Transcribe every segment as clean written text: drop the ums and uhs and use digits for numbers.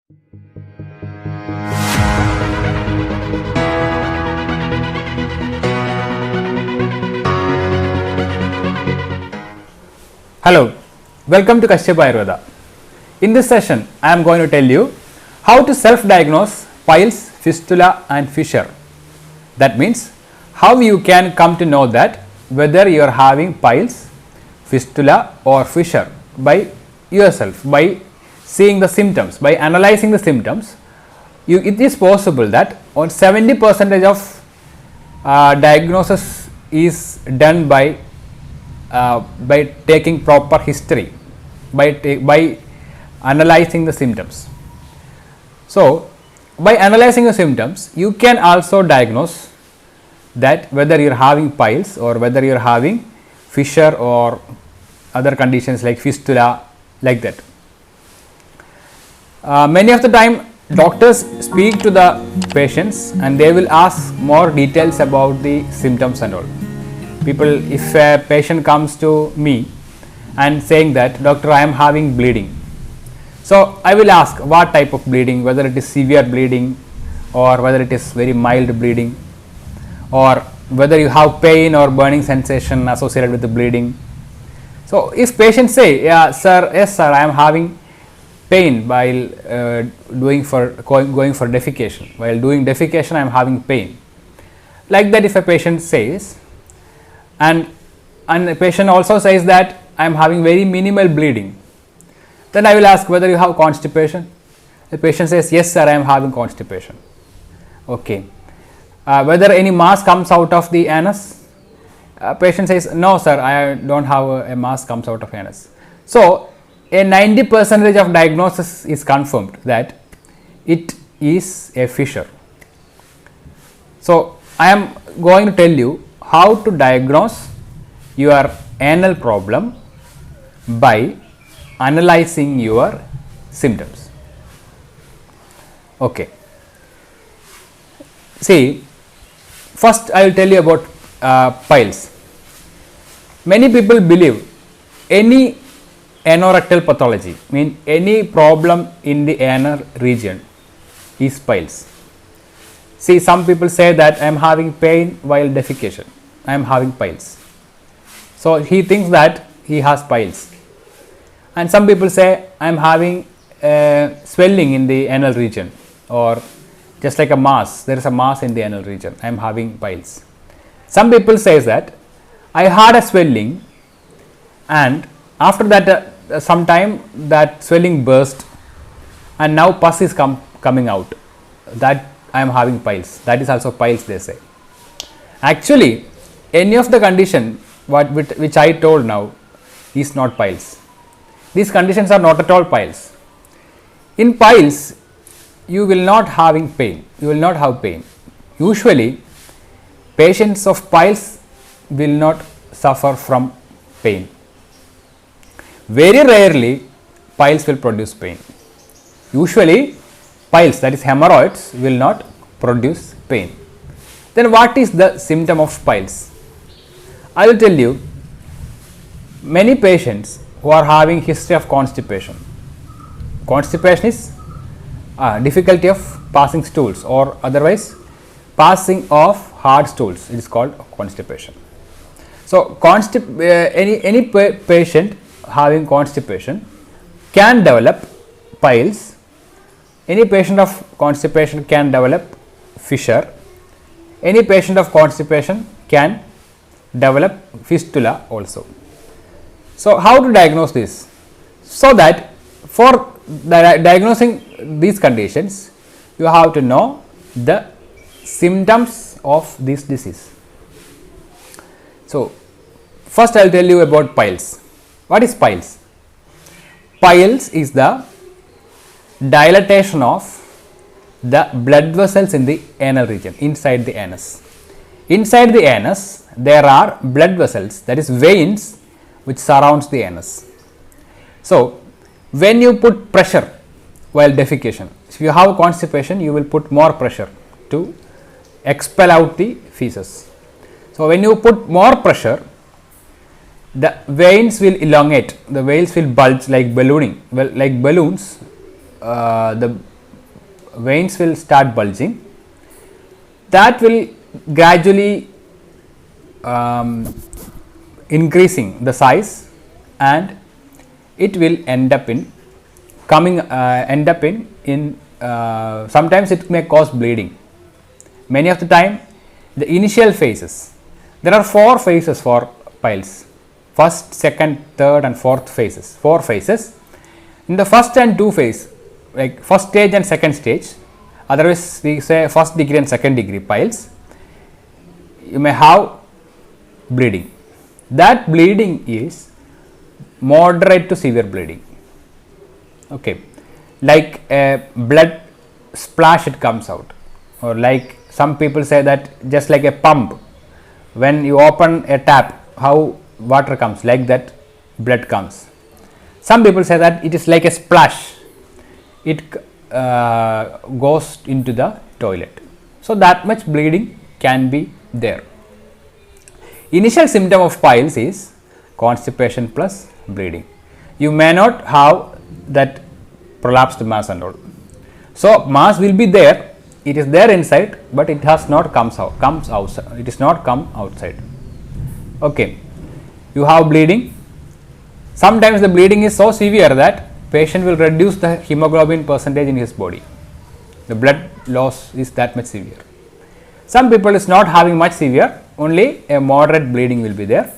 Hello, welcome to Kashyap Ayurveda. In this session, I am going to tell you how to self-diagnose piles, fistula and fissure. That means how you can come to know that whether you are having piles, fistula or fissure by yourself, by seeing the symptoms, by analyzing the symptoms. It is possible that on 70% of diagnosis is done by taking proper history, by analyzing the symptoms. So, by analyzing the symptoms, you can also diagnose that whether you are having piles or whether you are having fissure or other conditions like fistula, like that. Many of the time doctors speak to the patients and they will ask more details about the symptoms and all. If a patient comes to me and saying that, doctor, I am having bleeding, so I will ask what type of bleeding, whether it is severe bleeding or whether it is very mild bleeding, or whether you have pain or burning sensation associated with the bleeding. So if patients say, yes sir, I am having pain while going for defecation, while doing defecation I am having pain, like that. If a patient says, and the patient also says that I am having very minimal bleeding, then I will ask whether you have constipation. The patient says, yes sir, I am having constipation. Okay. Whether any mass comes out of the anus? Patient says, no sir, I don't have a mass comes out of anus. So a 90% of diagnosis is confirmed that it is a fissure. So I am going to tell you how to diagnose your anal problem by analyzing your symptoms. Okay. See, first I will tell you about piles. Many people believe any anorectal pathology, means any problem in the anal region, is piles. See, some people say that I am having pain while defecation, I am having piles. So he thinks that he has piles. And some people say I am having swelling in the anal region, or just like a mass, there is a mass in the anal region, I am having piles. Some people say that I had a swelling and after that some time that swelling burst and now pus is coming out, that I am having piles. That is also piles, they say. Actually, any of the condition which I told now is not piles. These conditions are not at all piles. In piles, you will not having pain. You will not have pain. Usually, patients of piles will not suffer from pain. Very rarely, piles will produce pain. Usually, piles, that is hemorrhoids, will not produce pain. Then what is the symptom of piles? I will tell you, many patients who are having history of constipation. Constipation is difficulty of passing stools, or otherwise passing of hard stools. It is called constipation. So any patient having constipation can develop piles. Any patient of constipation can develop fissure. Any patient of constipation can develop fistula also. So how to diagnose this? So that for diagnosing these conditions, you have to know the symptoms of this disease. So first I will tell you about piles. What is piles? Piles is the dilatation of the blood vessels in the anal region, inside the anus. Inside the anus, there are blood vessels, that is veins, which surrounds the anus. So when you put pressure while defecation, if you have constipation, you will put more pressure to expel out the feces. So when you put more pressure, the veins will elongate, the veins will bulge like ballooning, well, like balloons. The veins will start bulging. That will gradually increasing the size, and it will end up in sometimes it may cause bleeding. Many of the time, the initial phases, there are 4 phases for piles: first, second, third and fourth phases. 4 phases. In the first and 2 phase, like first stage and second stage, otherwise we say first degree and second degree piles, you may have bleeding. That bleeding is moderate to severe bleeding. Okay, like a blood splash it comes out, or like some people say that just like a pump, when you open a tap, how water comes, like that blood comes. Some people say that it is like a splash, it goes into the toilet. So that much bleeding can be there. Initial symptom of piles is constipation plus bleeding. You may not have that prolapsed mass and all. So mass will be there, it is there inside, but it has not comes outside. It is not come outside. Okay, you have bleeding. Sometimes the bleeding is so severe that patient will reduce the hemoglobin percentage in his body. The blood loss is that much severe. Some people is not having much severe, only a moderate bleeding will be there.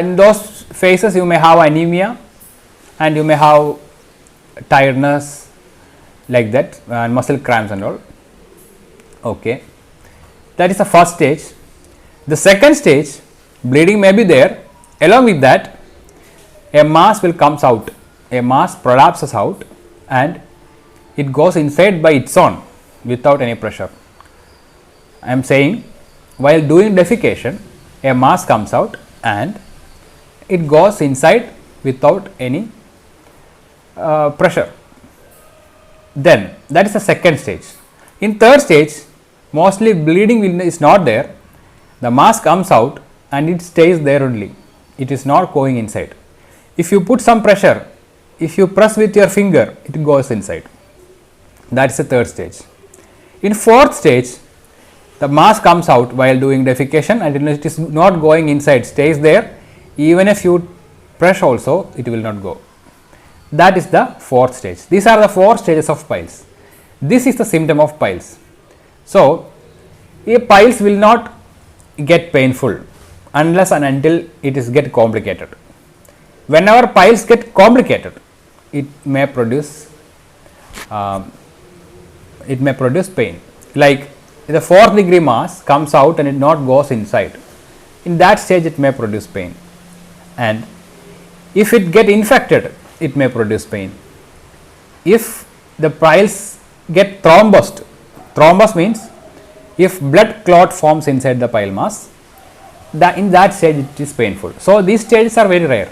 In those phases you may have anemia and you may have tiredness like that, and muscle cramps and all. Okay, that is the first stage. The second stage, bleeding may be there, along with that a mass will comes out, a mass prolapses out and it goes inside by its own without any pressure. I am saying, while doing defecation, a mass comes out and it goes inside without any pressure. Then that is the second stage. In third stage, mostly bleeding is not there, the mass comes out and it stays there only, it is not going inside. If you put some pressure, if you press with your finger, it goes inside. That is the third stage. In fourth stage, the mass comes out while doing defecation and it is not going inside, stays there. Even if you press also, it will not go. That is the fourth stage. These are the 4 stages of piles. This is the symptom of piles. So, a piles will not get painful unless and until it is get complicated. Whenever piles get complicated, it may produce pain. Like the 4th degree mass comes out and it not goes inside. In that stage, it may produce pain. And if it get infected, it may produce pain. If the piles get thrombosed, thrombus means if blood clot forms inside the pile mass, in that stage it is painful. So these stages are very rare.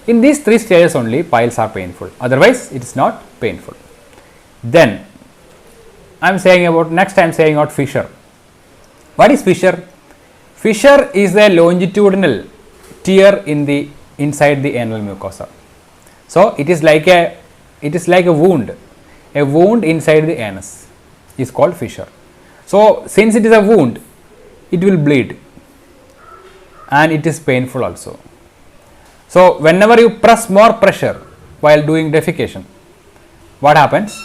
In these 3 stages only piles are painful, otherwise it is not painful. Then I am saying about fissure. What is fissure? Fissure is a longitudinal tear in the inside the anal mucosa. So it is like a wound. A wound inside the anus is called fissure. So since it is a wound, it will bleed and it is painful also. So whenever you press more pressure while doing defecation, what happens?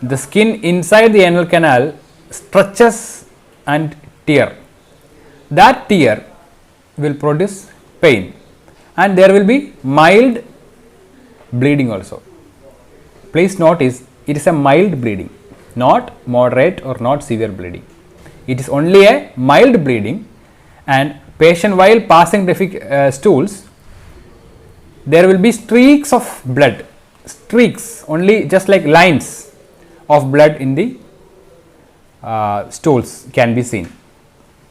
The skin inside the anal canal stretches and tear. That tear will produce pain and there will be mild bleeding also. Please notice, it is a mild bleeding, not moderate or not severe bleeding. It is only a mild bleeding, and patient while passing stools, there will be streaks of blood, streaks, only just like lines of blood in the stools can be seen.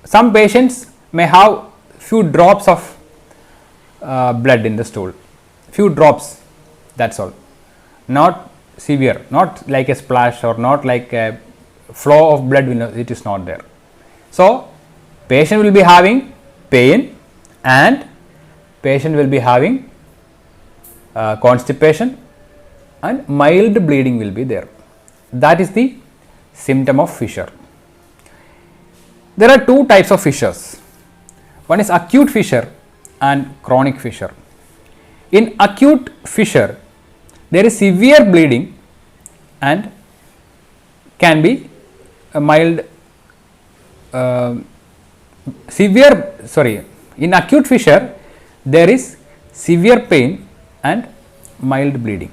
Some patients may have few drops of blood in the stool, few drops, that's all, not severe, not like a splash or not like a flow of blood, it is not there. So patient will be having pain and patient will be having constipation and mild bleeding will be there. that is the symptom of fissure. There are two types of fissures. One is acute fissure and chronic fissure. In acute fissure, there is severe bleeding and can be a mild in acute fissure there is severe pain and mild bleeding.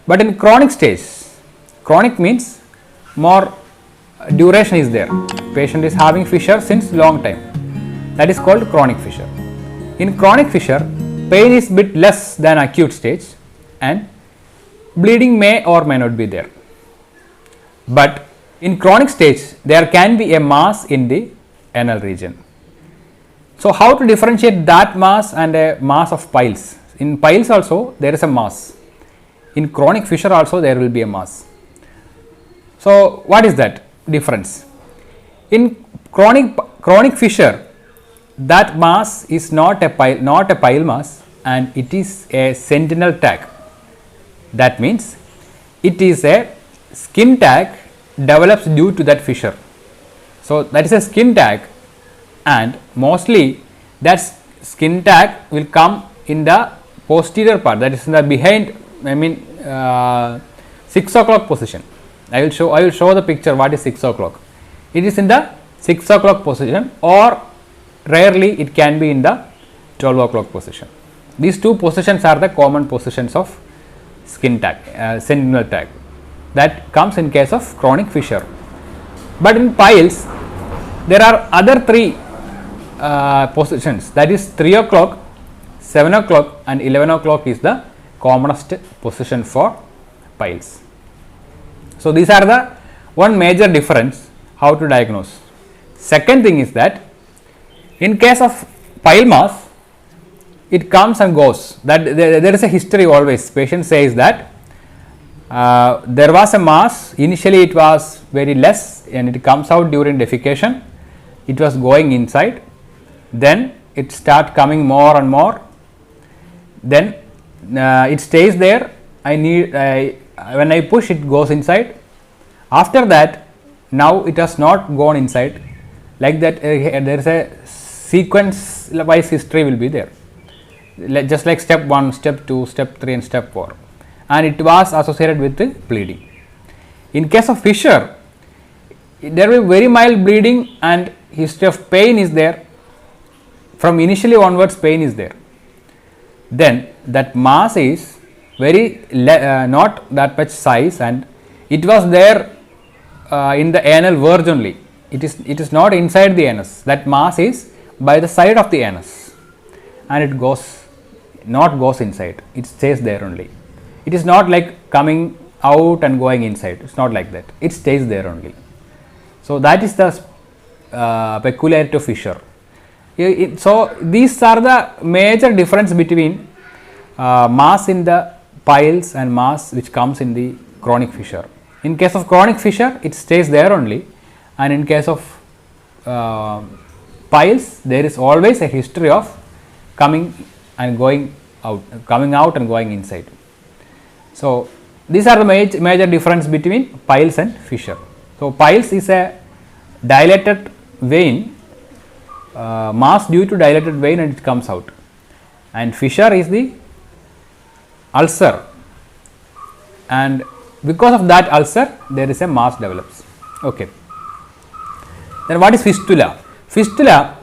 But in chronic stage, chronic means more duration is there, patient is having fissure since long time, that is called chronic fissure. In chronic fissure, pain is bit less than acute stage and bleeding may or may not be there. But in chronic stage, there can be a mass in the anal region. So, how to differentiate that mass and a mass of piles? In piles also there is a mass, in chronic fissure also there will be a mass. So, what is that difference? In chronic fissure, that mass is not a pile mass and it is a sentinel tag. That means it is a skin tag develops due to that fissure. So, that is a skin tag and mostly that skin tag will come in the posterior part, that is in the behind, 6 o'clock position. I will show the picture what is 6 o'clock. It is in the 6 o'clock position or rarely it can be in the 12 o'clock position. These two positions are the common positions of skin tag, sentinel tag, that comes in case of chronic fissure. But in piles there are other three positions, that is 3 o'clock, 7 o'clock and 11 o'clock is the commonest position for piles. So, these are the one major difference how to diagnose. Second thing is that in case of pile mass, it comes and goes, that there is a history always. Patient says that there was a mass, initially it was very less and it comes out during defecation, it was going inside, then it start coming more and more, then it stays there, when I push it goes inside, after that now it has not gone inside, like that there is a sequence wise history will be there, just like step 1, step 2, step 3 and step 4, and it was associated with the bleeding. In case of fissure, there will be very mild bleeding and history of pain is there, from initially onwards pain is there, then that mass is very not that much size and it was there in the anal verge only, it is not inside the anus, that mass is by the side of the anus and it goes inside, it stays there only. It is not like coming out and going inside, it is not like that, it stays there only. So, that is the peculiarity of fissure. So, these are the major difference between mass in the piles and mass which comes in the chronic fissure. In case of chronic fissure, it stays there only, and in case of piles, there is always a history of coming and going out, coming out and going inside. So, these are the major difference between piles and fissure. So, piles is a dilated vein, mass due to dilated vein and it comes out, and fissure is the ulcer, and because of that ulcer there is a mass develops. Okay. Then what is fistula? Fistula,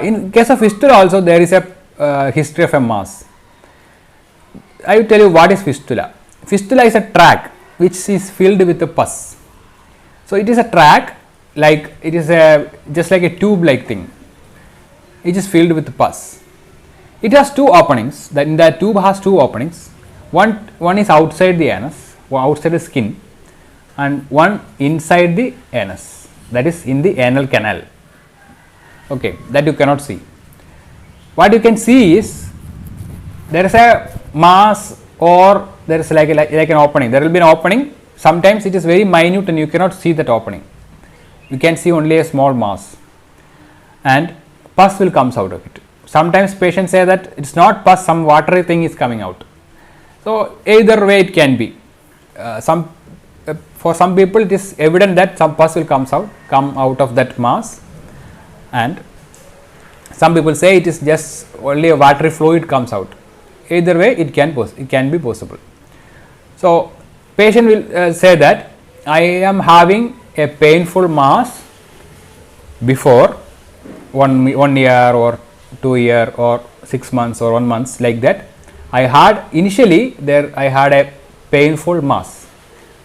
in case of fistula also there is a history of a mass. I will tell you what is fistula. Fistula is a tract which is filled with a pus. So, it is a tract, like it is just like a tube like thing, it is filled with pus. It has two openings, the tube has two openings, one is outside the anus, outside the skin, and one inside the anus, that is in the anal canal. Okay, that you cannot see. What you can see is there is a mass or there is like an opening, there will be an opening, sometimes it is very minute and you cannot see that opening, you can see only a small mass and pus will comes out of it. Sometimes patients say that it is not pus, some watery thing is coming out. So, either way it can be. Some for some people it is evident that some pus will come out of that mass, and some people say it is just only a watery fluid comes out. Either way it can be possible. So, patient will say that I am having a painful mass before 1 year or 2 year or 6 months or 1 month, like that. I had initially I had a painful mass,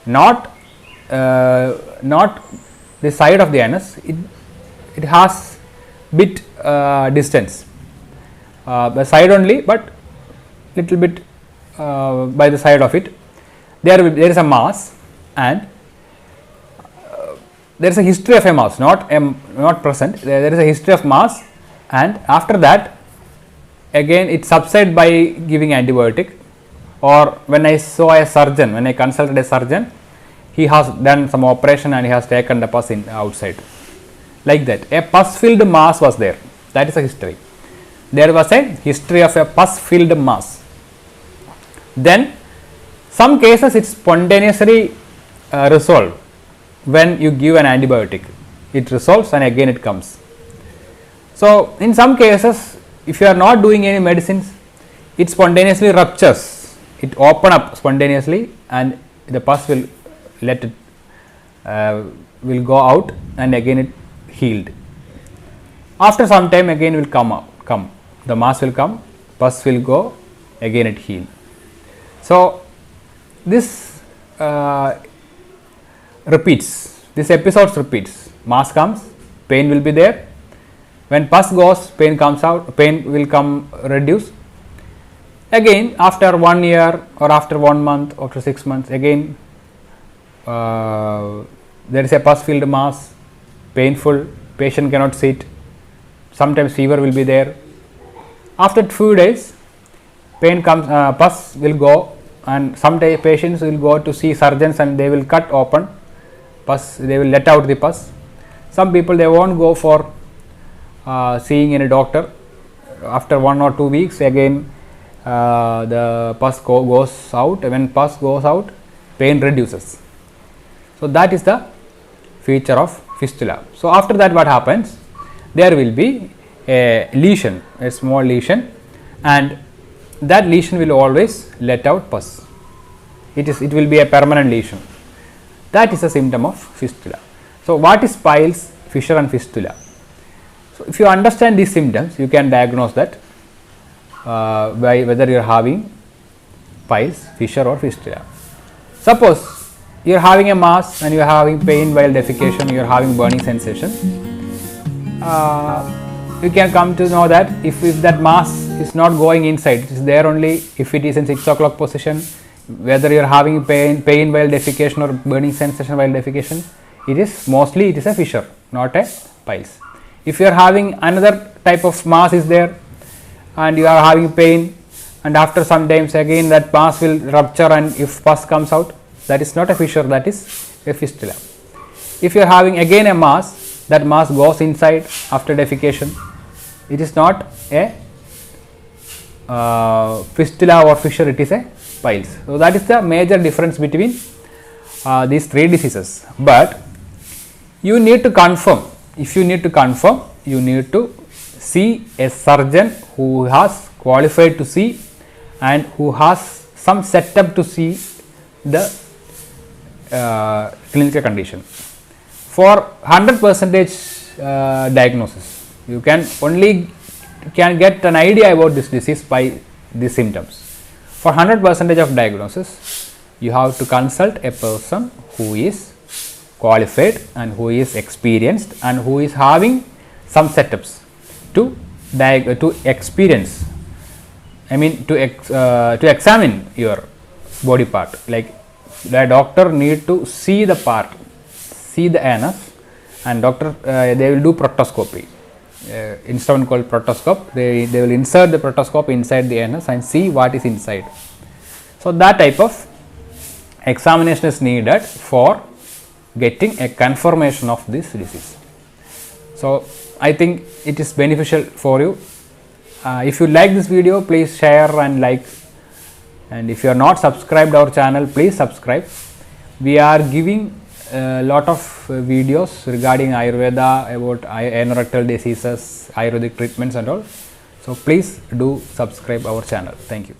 not the side of the anus. It has bit distance, the side only, but little bit by the side of it. There is a mass, and there is a history of a mass, not present. There is a history of mass, and after that again it subside by giving antibiotic, or when I saw a surgeon, when I consulted a surgeon, he has done some operation and he has taken the pus outside, like that. A pus filled mass was there. That is a history. There was a history of a pus filled mass. Then some cases it spontaneously resolve. When you give an antibiotic, it resolves and again it comes. So, in some cases, if you are not doing any medicines, it spontaneously ruptures, it open up spontaneously, and the pus will will go out, and again it healed. After some time again will come, the mass will come, pus will go, again it heal. So, this repeats, this episode repeats. Mass comes, pain will be there. When pus goes, pain comes out, pain will come reduce. Again after 1 year or after 1 month, after 6 months, again there is a pus filled mass, painful, patient cannot sit, sometimes fever will be there. After few days, pain comes, pus will go, and sometimes patients will go to see surgeons and they will cut open pus, they will let out the pus. Some people they won't go for seeing any doctor. After 1 or 2 weeks again the pus goes out. When pus goes out, pain reduces. So, that is the feature of fistula. So, after that what happens? There will be a lesion, a small lesion, and that lesion will always let out pus. It will be a permanent lesion. That is a symptom of fistula. So, what is piles, fissure and fistula? So, if you understand these symptoms, you can diagnose that by whether you are having piles, fissure or fistula. Suppose you are having a mass and you are having pain while defecation, you are having burning sensation. You can come to know that if that mass is not going inside, it is there only if it is in 6 o'clock position, whether you are having pain while defecation or burning sensation while defecation, it is mostly a fissure, not a piles. If you are having another type of mass is there and you are having pain, and after some times again that mass will rupture, and if pus comes out, that is not a fissure, that is a fistula. If you are having again a mass, that mass goes inside after defecation, it is not a fistula or fissure, it is a piles. So, that is the major difference between these 3 diseases. But you need to confirm, if you need to confirm, you need to see a surgeon who has qualified to see and who has some setup to see the clinical condition. For 100% diagnosis, you can get an idea about this disease by these symptoms. For 100% of diagnosis, you have to consult a person who is qualified and who is experienced and who is having some setups to experience, I mean to examine your body part. Like the doctor need to see the part, see the anus, and doctor they will do proctoscopy, instrument called proctoscope. They will insert the proctoscope inside the anus and see what is inside. So, that type of examination is needed for getting a confirmation of this disease. So, I think it is beneficial for you. If you like this video, please share and like, and if you are not subscribed our channel, please subscribe. we are giving a lot of videos regarding Ayurveda, about anorectal diseases, Ayurvedic treatments and all. So please do subscribe our channel. Thank you.